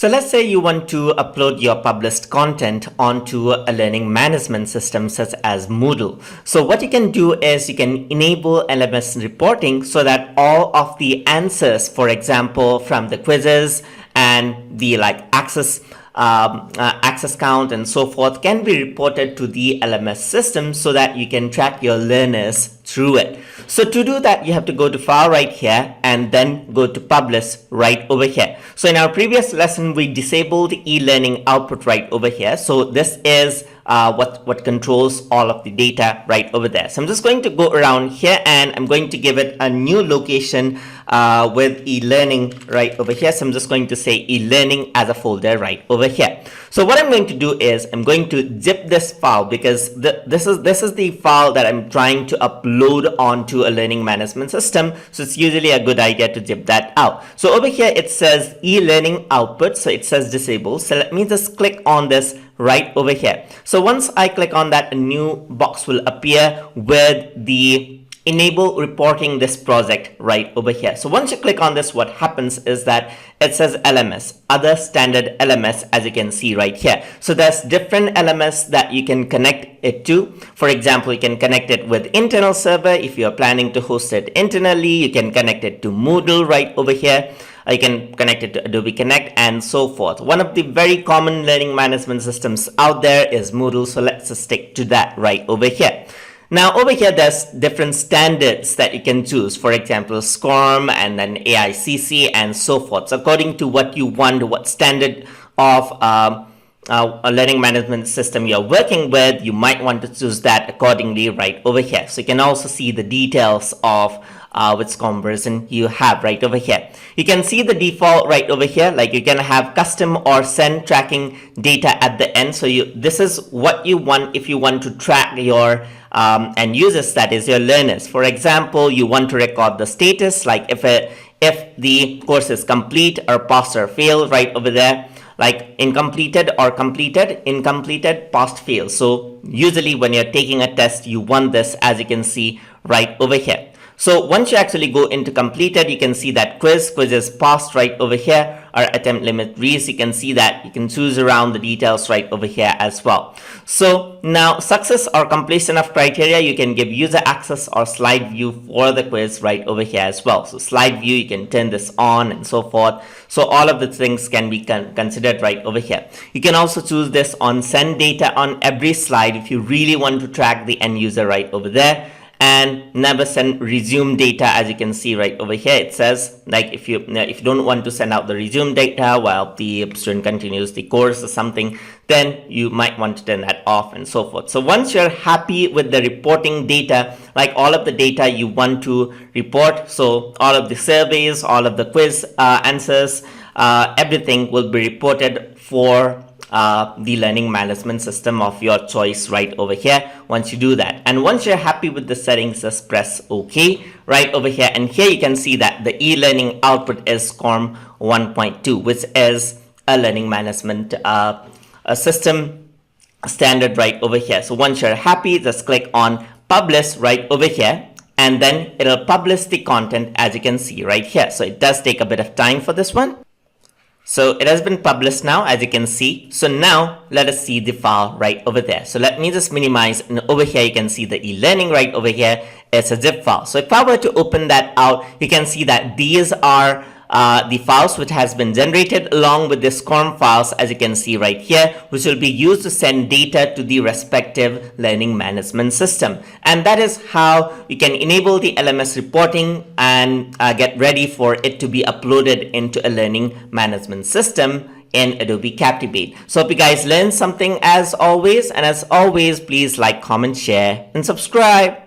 So let's say you want to upload your published content onto a learning management system such as Moodle. So what you can do is you can enable LMS reporting so that all of the answers, for example, from the quizzes and the access count and so forth, can be reported to the LMS system so that you can track your learners through it. So to do that, you have to go to File right here and then go to Publish right over here. So in our previous lesson, we disabled e-learning output right over here. So this is what controls all of the data right over there. So I'm just going to go around here and I'm going to give it a new location with e-learning right over here. So I'm just going to say e-learning as a folder right over here. So what I'm going to do is I'm going to zip this file because this is the file that I'm trying to upload onto a learning management system. So it's usually a good idea to zip that out. So over here it says e-learning output. So it says disable. So let me just click on this right over here. So once I click on that, a new box will appear with the enable reporting this project right over here. So once you click on this, what happens is that it says LMS, other standard LMS, as you can see right here. So there's different LMS that you can connect it to. For example, you can connect it with internal server. If you're planning to host it internally, you can connect it to Moodle right over here. You can connect it to Adobe Connect and so forth. One of the very common learning management systems out there is Moodle. So let's just stick to that right over here. Now over here, there's different standards that you can choose. For example, SCORM and then AICC and so forth. So according to what you want, what standard of a learning management system you're working with, you might want to choose that accordingly right over here. So you can also see the details of which SCORM version you have right over here. You can see the default right over here, like you can have custom or send tracking data at the end. So this is what you want if you want to track your end users, that is your learners. For example, you want to record the status, like if the course is complete or passed or failed right over there, like incompleted or completed, incompleted, passed, failed. So usually when you're taking a test, you want this, as you can see right over here. So once you actually go into completed, you can see that quiz is passed right over here, or attempt limit reached. You can see that you can choose around the details right over here as well. So now success or completion of criteria, you can give user access or slide view for the quiz right over here as well. So slide view, you can turn this on and so forth. So all of the things can be considered right over here. You can also choose this on send data on every slide if you really want to track the end user right over there. And never send resume data, as you can see right over here. It says like if you don't want to send out the resume data while the student continues the course or something, then you might want to turn that off and so forth. So once you're happy with the reporting data, like all of the data you want to report, so all of the surveys, all of the quiz answers, everything will be reported for the learning management system of your choice right over here. Once you do that, and once you're happy with the settings, just press OK right over here. And here you can see that the e-learning output is SCORM 1.2, which is a learning management system standard right over here. So once you're happy, just click on publish right over here, and then it'll publish the content, as you can see right here. So it does take a bit of time for this one. So it has been published now, as you can see. So now let us see the file right over there. So let me just minimize, and over here you can see the e-learning right over here. It's a zip file. So if I were to open that out, you can see that these are the files which has been generated along with the SCORM files, as you can see right here, which will be used to send data to the respective learning management system. And that is how you can enable the LMS reporting and get ready for it to be uploaded into a learning management system in Adobe Captivate. So hope you guys learned something as always, and as always, please like, comment, share, and subscribe.